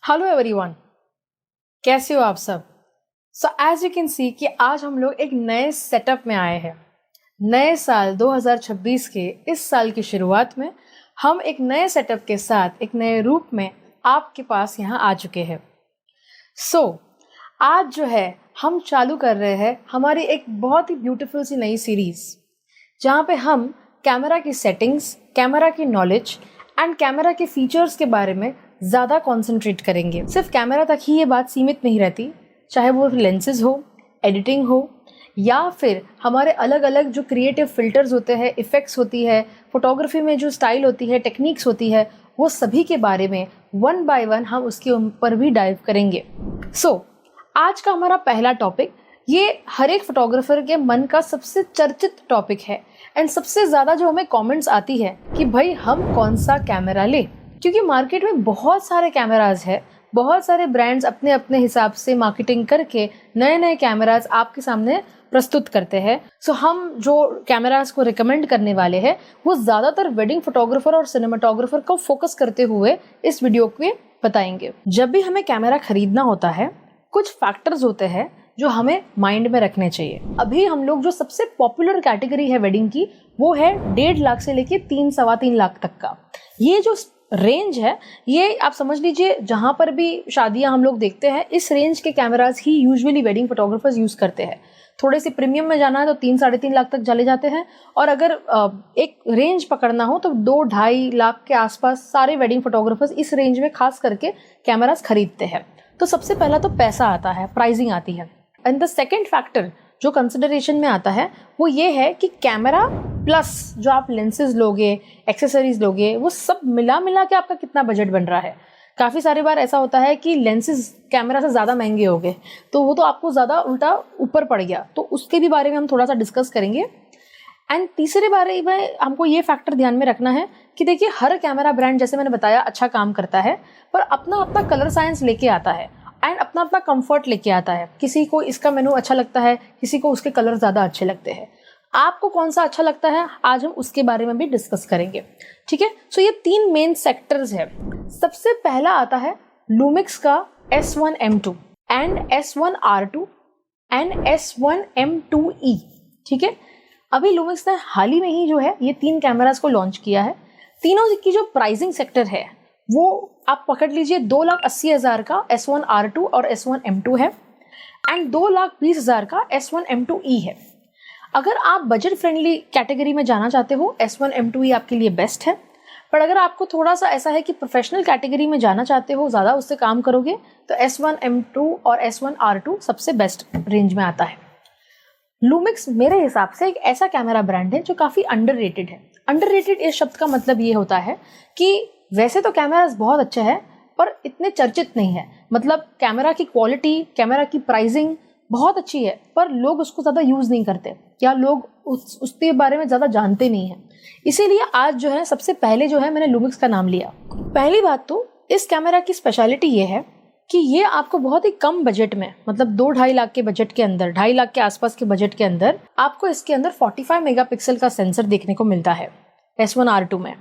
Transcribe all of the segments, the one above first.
Hello everyone, कैसे हो आप सब। So as you can see कि आज हम लोग एक नए सेटअप में आए हैं। नए साल 2026 के इस साल की शुरुआत में हम एक नए सेटअप के साथ एक नए रूप में आपके पास यहाँ आ चुके हैं। आज जो है हम चालू कर रहे हैं हमारी एक बहुत ही ब्यूटीफुल सी नई सीरीज, जहाँ पे हम कैमरा की सेटिंग्स, कैमरा की नॉलेज एंड कैमरा के फीचर्स के बारे में ज़्यादा कॉन्सेंट्रेट करेंगे। सिर्फ कैमरा तक ही ये बात सीमित नहीं रहती, चाहे वो लेंसेज हो, एडिटिंग हो, या फिर हमारे अलग अलग जो क्रिएटिव फिल्टर्स होते हैं, इफ़ेक्ट्स होती है, फोटोग्राफी में जो स्टाइल होती है, टेक्निक्स होती है, वो सभी के बारे में वन बाय वन हम उसके ऊपर भी डाइव करेंगे। आज का हमारा पहला टॉपिक, ये हर एक फोटोग्राफर के मन का सबसे चर्चित टॉपिक है एंड सबसे ज़्यादा जो हमें कमेंट्स आती है कि भाई हम कौन सा कैमरा लें, क्योंकि मार्केट में बहुत सारे कैमराज है, बहुत सारे ब्रांड्स अपने अपने हिसाब से मार्केटिंग करके नए नए कैमराज आपके सामने प्रस्तुत करते हैं। हम जो कैमराज को रिकमेंड करने वाले हैं वो ज़्यादातर वेडिंग फोटोग्राफर और सिनेमाटोग्राफर को फोकस करते हुए इस वीडियो में बताएंगे। जब भी हमें कैमरा खरीदना होता है, कुछ फैक्टर्स होते हैं जो हमें माइंड में रखने चाहिए। अभी हम लोग जो सबसे पॉपुलर कैटेगरी है वेडिंग की, वो है 1.5 लाख से लेके 3-3.25 लाख तक का। ये जो रेंज है, ये आप समझ लीजिए जहाँ पर भी शादियाँ हम लोग देखते हैं, इस रेंज के कैमराज ही यूजुअली वेडिंग फोटोग्राफर्स यूज़ करते हैं। थोड़े से प्रीमियम में जाना है तो 3-3.5 लाख तक चले जाते हैं, और अगर एक रेंज पकड़ना हो तो 2-2.5 लाख के आसपास सारे वेडिंग फोटोग्राफर्स इस रेंज में खास करके कैमराज खरीदते हैं। तो सबसे पहला तो पैसा आता है, प्राइसिंग आती है। एंड द सेकेंड फैक्टर जो कंसिडरेशन में आता है वो ये है कि कैमरा प्लस जो आप लेंसेज लोगे, एक्सेसरीज लोगे, वो सब मिला के आपका कितना बजट बन रहा है। काफ़ी सारी बार ऐसा होता है कि लेंसेज कैमरा से ज़्यादा महंगे हो गए तो वो तो आपको ज़्यादा उल्टा ऊपर पड़ गया, तो उसके भी बारे में हम थोड़ा सा डिस्कस करेंगे। एंड तीसरे बारे में हमको ये फैक्टर ध्यान में रखना है कि देखिए, हर कैमरा ब्रांड जैसे मैंने बताया अच्छा काम करता है, पर अपना अपना कलर साइंस लेके आता है एंड अपना अपना कंफर्ट लेके आता है। किसी को इसका मेनू अच्छा लगता है, किसी को उसके कलर ज़्यादा अच्छे लगते हैं। आपको कौन सा अच्छा लगता है, आज हम उसके बारे में भी डिस्कस करेंगे, ठीक है। ये 3 मेन सेक्टर्स है। सबसे पहला आता है लूमिक्स का S1M2 and S1R2 and S1M2E, ठीक है। अभी लूमिक्स ने हाल ही में ही जो है ये 3 कैमरास को लॉन्च किया है। तीनों की जो प्राइसिंग सेक्टर है वो आप पकड़ लीजिए 2,80,000 का S1R2 और S1M2 है एंड 2,20,000 का S1M2E है। अगर आप बजट फ्रेंडली कैटेगरी में जाना चाहते हो, S1M2E आपके लिए बेस्ट है। पर अगर आपको थोड़ा सा ऐसा है कि प्रोफेशनल कैटेगरी में जाना चाहते हो, ज़्यादा उससे काम करोगे, तो S1M2 और S1R2 सबसे बेस्ट रेंज में आता है। लूमिक्स मेरे हिसाब से एक ऐसा कैमरा ब्रांड है जो काफ़ी अंडररेटेड है। अंडररेटेड इस शब्द का मतलब ये होता है कि वैसे तो कैमरास बहुत अच्छे हैं पर इतने चर्चित नहीं है। मतलब कैमरा की क्वालिटी, कैमरा की प्राइसिंग बहुत अच्छी है, पर लोग उसको ज़्यादा यूज़ नहीं करते, या लोग उसके बारे में ज़्यादा जानते नहीं हैं। इसीलिए आज जो है सबसे पहले जो है मैंने लूमिक्स का नाम लिया। पहली बात तो इस कैमरा की स्पेशलिटी ये है कि ये आपको बहुत ही कम बजट में, मतलब 2-2.5 लाख के बजट के अंदर, 2.5 लाख के आसपास के बजट के अंदर आपको इसके अंदर 45 मेगापिक्सल का सेंसर देखने को मिलता है। S1R2 में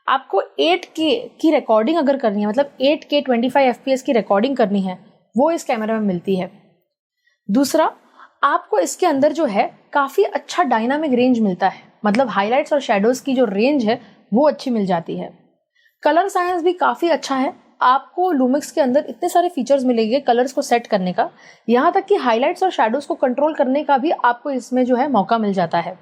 आपको 8K की रिकॉर्डिंग अगर करनी है, मतलब 8K 25 FPS की रिकॉर्डिंग करनी है, वो इस कैमरा में मिलती है। दूसरा, आपको इसके अंदर जो है काफ़ी अच्छा डायनामिक रेंज मिलता है, मतलब हाइलाइट्स और शैडोज़ की जो रेंज है वो अच्छी मिल जाती है। कलर साइंस भी काफ़ी अच्छा है। आपको लूमिक्स के अंदर इतने सारे फीचर्स मिलेंगे कलर्स को सेट करने का, यहाँ तक कि हाइलाइट्स और शैडोज़ को कंट्रोल करने का भी आपको इसमें जो है मौका मिल जाता है।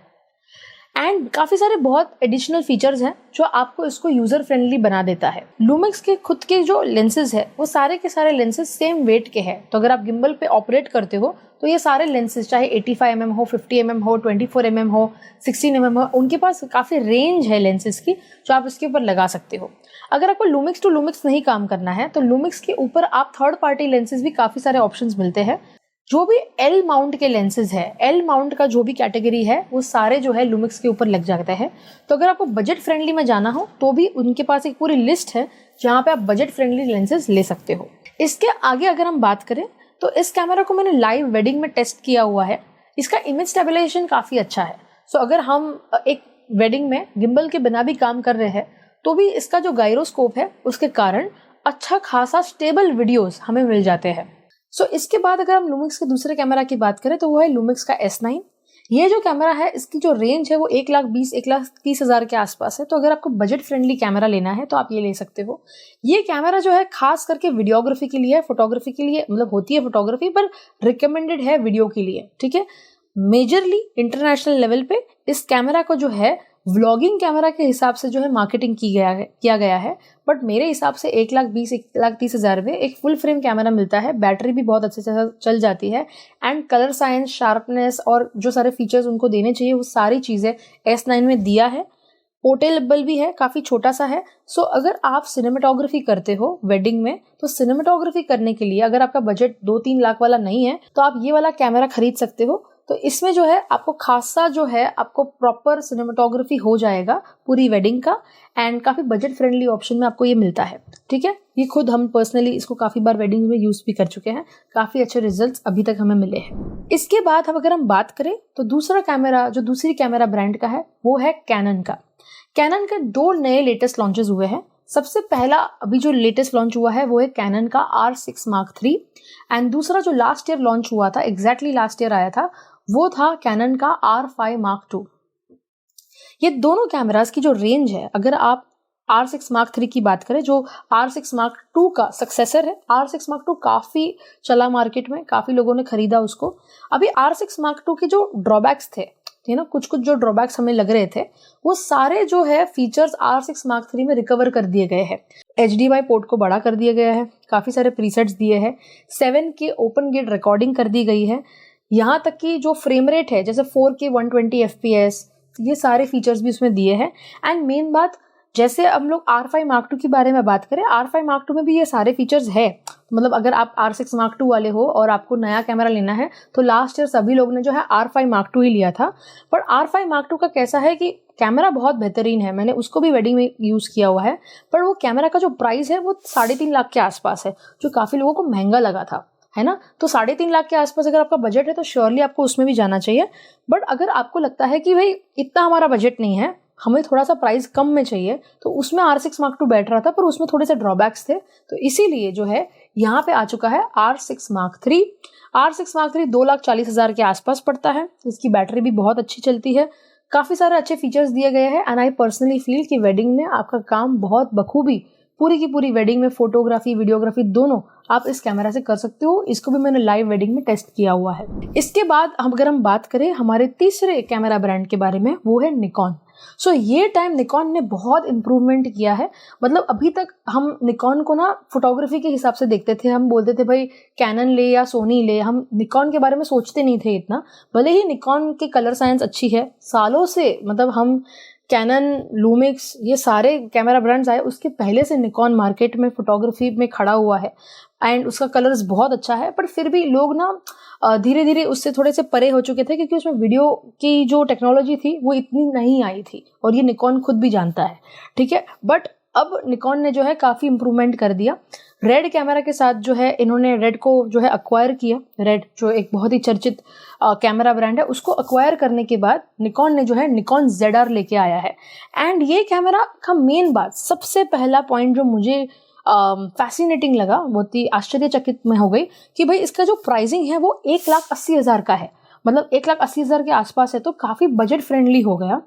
एंड काफ़ी सारे बहुत एडिशनल फीचर्स हैं जो आपको इसको यूज़र फ्रेंडली बना देता है। लूमिक्स के खुद के जो लेंसेज है वो सारे के सारे लेंसेज सेम वेट के हैं, तो अगर आप गिम्बल पे ऑपरेट करते हो तो ये सारे लेंसेज चाहे 85 mm हो, 50 mm हो, 24 mm हो, 16 mm हो, उनके पास काफ़ी रेंज है लेंसेज की जो आप इसके ऊपर लगा सकते हो। अगर आपको लूमिक्स टू लूमिक्स नहीं काम करना है तो लूमिक्स के ऊपर आप थर्ड पार्टी लेंसेज भी काफ़ी सारे ऑप्शंस मिलते हैं। जो भी L माउंट के लेंसेज है, L माउंट का जो भी कैटेगरी है वो सारे जो है लूमिक्स के ऊपर लग जाते हैं। तो अगर आपको बजट फ्रेंडली में जाना हो तो भी उनके पास एक पूरी लिस्ट है जहाँ पे आप बजट फ्रेंडली लेंसेज ले सकते हो। इसके आगे अगर हम बात करें तो इस कैमरा को मैंने लाइव वेडिंग में टेस्ट किया हुआ है। इसका इमेज स्टेबलाइजेशन काफ़ी अच्छा है। अगर हम एक वेडिंग में गिम्बल के बिना भी काम कर रहे हैं तो भी इसका जो गायरोस्कोप है उसके कारण अच्छा खासा स्टेबल वीडियोस हमें मिल जाते हैं। सो इसके बाद अगर हम लूमिक्स के दूसरे कैमरा की बात करें तो वो है लूमिक्स का S9। ये जो कैमरा है इसकी जो रेंज है वो 1,20,000-1,30,000 के आसपास है। तो अगर आपको बजट फ्रेंडली कैमरा लेना है तो आप ये ले सकते हो। ये कैमरा जो है खास करके वीडियोग्राफी के लिए, फोटोग्राफी के लिए, मतलब होती है फोटोग्राफी पर रिकमेंडेड है वीडियो के लिए, ठीक है। मेजरली इंटरनेशनल लेवल पे इस कैमरा को जो है व्लॉगिंग कैमरा के हिसाब से जो है मार्केटिंग किया गया है। बट मेरे हिसाब से 1,20,000-1,30,000 में एक फुल फ्रेम कैमरा मिलता है, बैटरी भी बहुत अच्छे से चल जाती है एंड कलर साइंस, शार्पनेस और जो सारे फीचर्स उनको देने चाहिए वो सारी चीज़ें S9 में दिया है। पोर्टेबल भी है, काफ़ी छोटा सा है। सो अगर आप सिनेमेटोग्राफी करते हो वेडिंग में, तो सिनेमेटोग्राफी करने के लिए अगर आपका बजट 2-3 लाख वाला नहीं है तो आप ये वाला कैमरा खरीद सकते हो। तो इसमें जो है आपको खासा जो है आपको प्रॉपर सिनेमेटोग्राफी हो जाएगा पूरी वेडिंग का एंड काफ़ी बजट फ्रेंडली ऑप्शन में आपको ये मिलता है, ठीक है। ये खुद हम पर्सनली इसको काफ़ी बार वेडिंग में यूज़ भी कर चुके हैं, काफ़ी अच्छे रिजल्ट्स अभी तक हमें मिले हैं। इसके बाद अगर हम बात करें तो दूसरा कैमरा जो दूसरी कैमरा ब्रांड का है वो है कैनन का। कैनन के 2 नए लेटेस्ट लॉन्चेस हुए हैं। सबसे पहला अभी जो लेटेस्ट लॉन्च हुआ है वो है कैनन का R6 Mark III एंड दूसरा जो लास्ट ईयर लॉन्च हुआ था, एग्जैक्टली लास्ट ईयर आया था, वो था कैनन का R5 Mark II। ये दोनों कैमरास की जो रेंज है, अगर आप R6 Mark III की बात करें जो R6 Mark II का सक्सेसर है, R6 Mark II काफ़ी चला मार्केट में, काफ़ी लोगों ने खरीदा उसको। अभी R6 Mark II के जो ड्रॉबैक्स थे ना, कुछ जो ड्रॉबैक्स हमें लग रहे थे, वो सारे जो है फीचर्स R6 Mark III में रिकवर कर दिए गए हैं। HDMI पोर्ट को बड़ा कर दिया गया है, काफ़ी सारे प्रीसेट्स दिए हैं, 7K ओपन गेट रिकॉर्डिंग कर दी गई है, यहाँ तक कि जो फ्रेम रेट है जैसे 4K 120 FPS, ये सारे फीचर्स भी उसमें दिए हैं। एंड मेन बात, जैसे हम लोग R5 Mark II के बारे में बात करें, R5 Mark II में भी ये सारे फीचर्स है। मतलब अगर आप R6 Mark II वाले हो और आपको नया कैमरा लेना है तो लास्ट ईयर सभी लोग ने जो है R5 Mark II ही लिया था। पर R5 Mark II का कैसा है कि कैमरा बहुत बेहतरीन है, मैंने उसको भी वेडिंग में यूज़ किया हुआ है, पर वो कैमरा का जो प्राइस है वो 3.5 लाख के आसपास है, जो काफ़ी लोगों को महंगा लगा था, है ना। तो 3.5 लाख के आसपास अगर आपका बजट है तो श्योरली आपको उसमें भी जाना चाहिए। बट अगर आपको लगता है कि भाई इतना हमारा बजट नहीं है, हमें थोड़ा सा प्राइस कम में चाहिए, तो उसमें R6 Mark II बैठ रहा था, पर उसमें थोड़े से ड्रॉबैक्स थे, तो इसीलिए जो है यहाँ पे आ चुका है R6 Mark III। R6 Mark III 2,40,000 के आसपास पड़ता है। इसकी बैटरी भी बहुत अच्छी चलती है, काफ़ी सारे अच्छे फीचर्स दिए गए हैं एंड आई पर्सनली फील कि वेडिंग में आपका काम बहुत बखूबी, पूरी की पूरी वेडिंग में फोटोग्राफी, वीडियोग्राफी दोनों आप इस कैमरा से कर सकते हो। इसको भी मैंने लाइव वेडिंग में टेस्ट किया हुआ है। इसके बाद अगर हम बात करें हमारे तीसरे कैमरा ब्रांड के बारे में, वो है निकॉन। सो ये टाइम निकॉन ने बहुत इम्प्रूवमेंट किया है। मतलब अभी तक हम निकॉन को ना फोटोग्राफी के हिसाब से देखते थे, हम बोलते थे भाई कैनन ले या सोनी ले, हम निकॉन के बारे में सोचते नहीं थे इतना। भले ही निकॉन की कलर साइंस अच्छी है, सालों से मतलब हम कैनन, लूमिक्स, ये सारे कैमरा ब्रांड्स आए उसके पहले से निकॉन मार्केट में फोटोग्राफी में खड़ा हुआ है एंड उसका कलर्स बहुत अच्छा है। पर फिर भी लोग ना धीरे धीरे उससे थोड़े से परे हो चुके थे, क्योंकि उसमें वीडियो की जो टेक्नोलॉजी थी वो इतनी नहीं आई थी, और ये निकॉन खुद भी जानता है, ठीक है। बट अब निकॉन ने जो है काफ़ी इम्प्रूवमेंट कर दिया। रेड कैमरा के साथ जो है इन्होंने रेड को जो है अक्वायर किया। रेड जो एक बहुत ही चर्चित कैमरा ब्रांड है, उसको अक्वायर करने के बाद निकॉन ने जो है निकॉन ZR लेके आया है। एंड ये कैमरा का मेन बात, सबसे पहला पॉइंट जो मुझे फैसिनेटिंग लगा, बहुत ही आश्चर्यचकित में हो गई कि भाई इसका जो प्राइसिंग है वो 1,80,000 का है, मतलब 1,80,000 के आसपास है, तो काफ़ी बजट फ्रेंडली हो गया।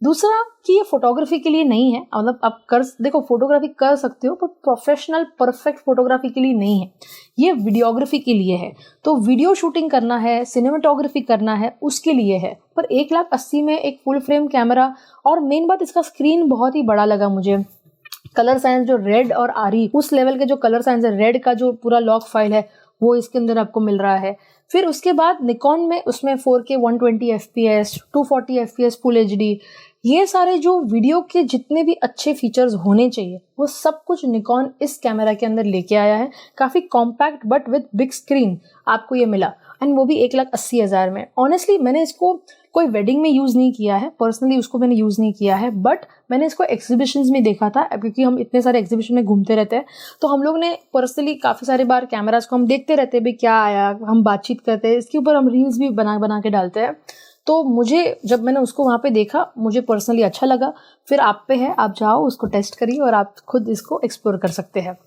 दूसरा कि ये फोटोग्राफी के लिए नहीं है, मतलब आप देखो फोटोग्राफी कर सकते हो पर प्रोफेशनल परफेक्ट फोटोग्राफी के लिए नहीं है, ये वीडियोग्राफी के लिए है। तो वीडियो शूटिंग करना है, सिनेमेटोग्राफी करना है, उसके लिए है। पर 1,80,000 में एक फुल फ्रेम कैमरा, और मेन बात इसका स्क्रीन बहुत ही बड़ा लगा मुझे। कलर साइंस जो रेड और RE, उस लेवल के जो कलर साइंस है, रेड का जो पूरा लॉक फाइल है वो इसके अंदर आपको मिल रहा है। फिर उसके बाद निकॉन में उसमें 4K 120 FPS, 240 FPS full HD, ये सारे जो वीडियो के जितने भी अच्छे फीचर्स होने चाहिए वो सब कुछ निकॉन इस कैमरा के अंदर लेके आया है। काफ़ी compact but with big screen आपको ये मिला, एंड वो भी 1,80,000 में। ऑनेस्टली मैंने इसको कोई वेडिंग में यूज़ नहीं किया है, पर्सनली उसको मैंने यूज़ नहीं किया है, बट मैंने इसको एग्जीबिशंस में देखा था, क्योंकि हम इतने सारे एग्जीबिशन में घूमते रहते हैं, तो हम लोग ने पर्सनली काफ़ी सारे बार कैमराज को हम देखते रहते हैं भी क्या आया, हम बातचीत करते हैं, इसके ऊपर हम रील्स भी बना के डालते हैं। तो मुझे जब मैंने उसको वहाँ पे देखा, मुझे पर्सनली अच्छा लगा। फिर आप पे है, आप जाओ उसको टेस्ट करिए और आप खुद इसको एक्सप्लोर कर सकते हैं।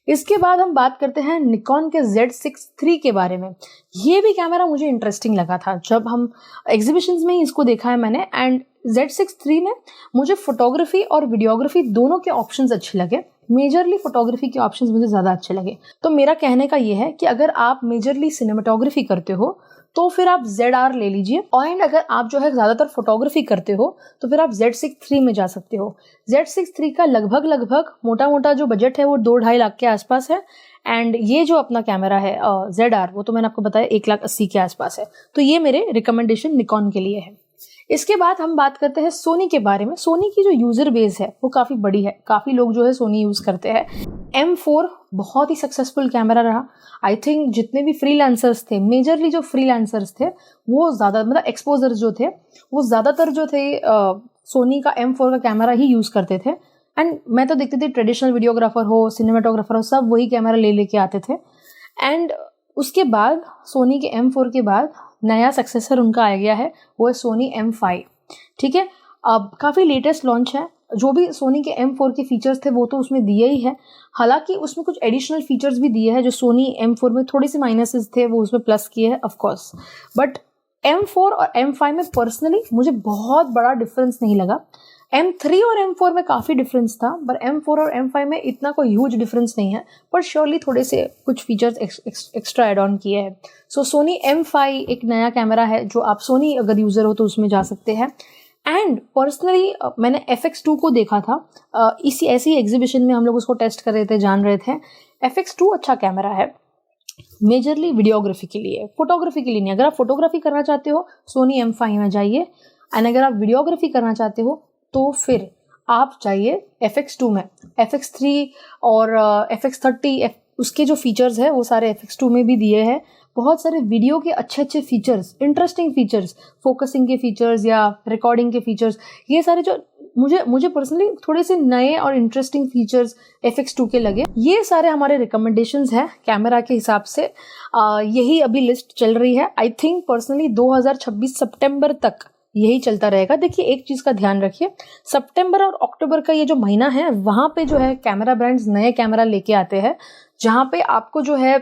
इसके बाद हम बात करते हैं निकॉन के Z6 III के बारे में। ये भी कैमरा मुझे इंटरेस्टिंग लगा था जब हम एग्जीबिशंस में ही इसको देखा है मैंने। एंड Z6 III में मुझे फोटोग्राफी और वीडियोग्राफी दोनों के ऑप्शंस अच्छे लगे। मेजरली फोटोग्राफी के ऑप्शंस मुझे ज़्यादा अच्छे लगे। तो मेरा कहने का ये है कि अगर आप मेजरली सिनेमेटोग्राफी करते हो तो फिर आप ZR ले लीजिए, और अगर आप जो है ज़्यादातर फोटोग्राफी करते हो तो फिर आप Z6 III में जा सकते हो। Z6 III का लगभग मोटा मोटा जो बजट है वो 2-2.5 लाख के आसपास है। एंड ये जो अपना कैमरा है ZR, वो तो मैंने आपको बताया 1,80,000 के आसपास है। तो ये मेरे रिकमेंडेशन निकॉन के लिए है। इसके बाद हम बात करते हैं सोनी के बारे में। सोनी की जो यूज़र बेस है वो काफ़ी बड़ी है, काफ़ी लोग जो है सोनी यूज़ करते हैं। M4 बहुत ही सक्सेसफुल कैमरा रहा। आई थिंक जितने भी फ्रीलांसर्स थे, मेजरली जो फ्रीलांसर्स थे वो ज़्यादा, मतलब एक्सपोजर्स जो थे वो ज़्यादातर जो थे सोनी का M4 का कैमरा ही यूज़ करते थे। एंड मैं तो देखती थी ट्रेडिशनल वीडियोग्राफर हो, सिनेमाटोग्राफर हो, सब वही कैमरा लेके आते थे। एंड उसके बाद सोनी के M4 के बाद नया सक्सेसर उनका आ गया है, वो है सोनी M5। ठीक है, अब काफ़ी लेटेस्ट लॉन्च है। जो भी सोनी के M4 के फीचर्स थे वो तो उसमें दिए ही है, हालांकि उसमें कुछ एडिशनल फीचर्स भी दिए हैं जो सोनी M4 में थोड़ी सी माइनसेस थे वो उसमें प्लस किए हैं ऑफकोर्स। बट M4 और M5 में पर्सनली मुझे बहुत बड़ा डिफरेंस नहीं लगा। M3 और M4 में काफ़ी डिफरेंस था, पर M4 और M5 में इतना कोई ह्यूज डिफरेंस नहीं है, पर श्योरली थोड़े से कुछ फीचर्स एक्स्ट्रा एड ऑन किए हैं। सो सोनी M5 एक नया कैमरा है जो आप सोनी अगर यूज़र हो तो उसमें जा सकते हैं। एंड पर्सनली मैंने FX2 को देखा था इसी ऐसी एग्जीबिशन में, हम लोग उसको टेस्ट कर रहे थे, जान रहे थे। FX2 अच्छा कैमरा है मेजरली वीडियोग्राफी के लिए, फोटोग्राफी के लिए नहीं। अगर आप फोटोग्राफी करना चाहते हो सोनी M5 में जाइए, एंड अगर आप वीडियोग्राफी करना चाहते हो तो फिर आप जाइए FX2 में। FX3 और FX30 उसके जो फीचर्स है वो सारे FX2 में भी दिए हैं। बहुत सारे वीडियो के अच्छे अच्छे फीचर्स, इंटरेस्टिंग फीचर्स, फोकसिंग के फीचर्स या रिकॉर्डिंग के फीचर्स, ये सारे जो मुझे पर्सनली थोड़े से नए और इंटरेस्टिंग फीचर्स FX2 के लगे। ये सारे हमारे रिकमेंडेशंस हैं कैमरा के हिसाब से। यही अभी लिस्ट चल रही है। आई थिंक पर्सनली 2026 सितंबर तक यही चलता रहेगा। देखिए एक चीज़ का ध्यान रखिए, सितंबर और अक्टूबर का ये जो महीना है वहाँ पे जो है कैमरा ब्रांड्स नए कैमरा लेके आते हैं, जहाँ पे आपको जो है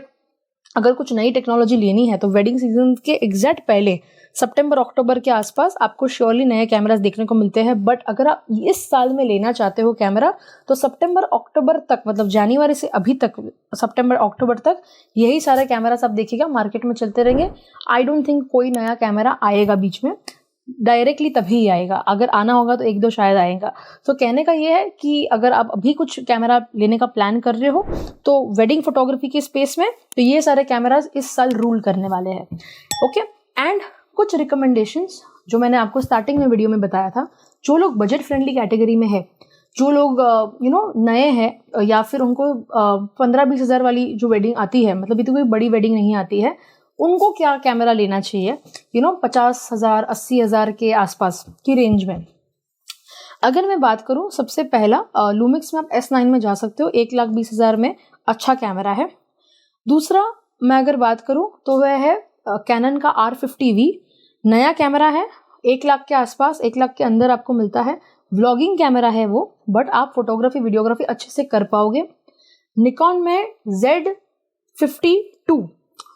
अगर कुछ नई टेक्नोलॉजी लेनी है तो वेडिंग सीजन के एग्जैक्ट पहले सितंबर अक्टूबर के आसपास आपको श्योरली नए कैमरास देखने को मिलते हैं। बट अगर आप इस साल में लेना चाहते हो कैमरा तो सितंबर अक्टूबर तक, मतलब जनवरी से अभी तक सितंबर अक्टूबर तक यही सारे कैमरास आप देखिएगा मार्केट में चलते रहेंगे। आई डोंट थिंक कोई नया कैमरा आएगा बीच में, डायरेक्टली तभी ही आएगा। अगर आना होगा तो 1-2 शायद आएगा। तो कहने का ये है कि अगर आप अभी कुछ कैमरा लेने का प्लान कर रहे हो तो वेडिंग फोटोग्राफी के स्पेस में तो ये सारे कैमरास इस साल रूल करने वाले हैं। ओके, एंड कुछ रिकमेंडेशंस जो मैंने आपको स्टार्टिंग में वीडियो में बताया था, जो लोग बजट फ्रेंडली कैटेगरी में है, जो लोग नए हैं या फिर उनको 15-20 हज़ार वाली जो वेडिंग आती है, मतलब इतनी कोई बड़ी वेडिंग नहीं आती है, उनको क्या कैमरा लेना चाहिए 50,000 80,000 के आसपास की रेंज में। अगर मैं बात करूं, सबसे पहला लूमिक्स में आप S9 में जा सकते हो, 1,20,000 में अच्छा कैमरा है। दूसरा मैं अगर बात करूं तो वह है कैनन का R50V, नया कैमरा है, 1 लाख के आसपास, 1 लाख के अंदर आपको मिलता है। व्लॉगिंग कैमरा है वो, बट आप फोटोग्राफी वीडियोग्राफी अच्छे से कर पाओगे। निकॉन में Z52,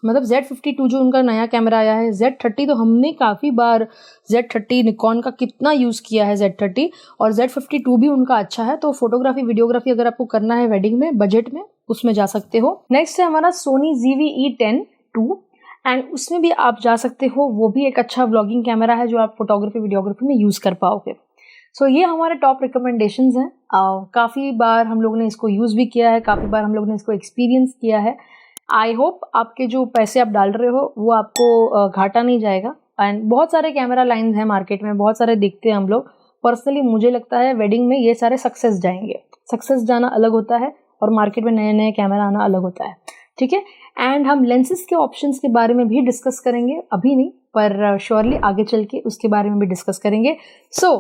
मतलब Z52 जो उनका नया कैमरा आया है, Z30 तो हमने काफ़ी बार Z30 निकॉन का कितना यूज़ किया है Z30, और Z52 भी उनका अच्छा है। तो फोटोग्राफी वीडियोग्राफी अगर आपको करना है वेडिंग में, बजट में, उसमें जा सकते हो। नेक्स्ट है हमारा सोनी ZV-E10-2, एंड उसमें भी आप जा सकते हो। वो भी एक अच्छा व्लॉगिंग कैमरा है जो आप फोटोग्राफी वीडियोग्राफी में यूज़ कर पाओगे। सो ये हमारे टॉप रिकमेंडेशंस हैं। काफ़ी बार हम लोग ने इसको यूज़ भी किया है, काफ़ी बार हम लोग ने इसको एक्सपीरियंस किया है। आई होप आपके जो पैसे आप डाल रहे हो वो आपको घाटा नहीं जाएगा। एंड बहुत सारे कैमरा लाइन्स हैं मार्केट में, बहुत सारे देखते हैं हम लोग। पर्सनली मुझे लगता है वेडिंग में ये सारे सक्सेस जाएंगे। सक्सेस जाना अलग होता है और मार्केट में नए नए कैमरा आना अलग होता है, ठीक है। एंड हम लेंसेज के ऑप्शंस के बारे में भी डिस्कस करेंगे, अभी नहीं पर श्योरली आगे चल के उसके बारे में भी डिस्कस करेंगे। सो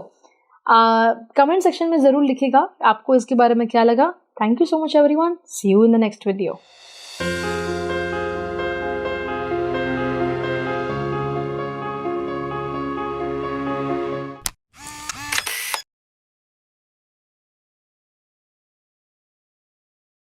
कमेंट सेक्शन में ज़रूर लिखिएगा आपको इसके बारे में क्या लगा। Thank you so much everyone, see you in the next video.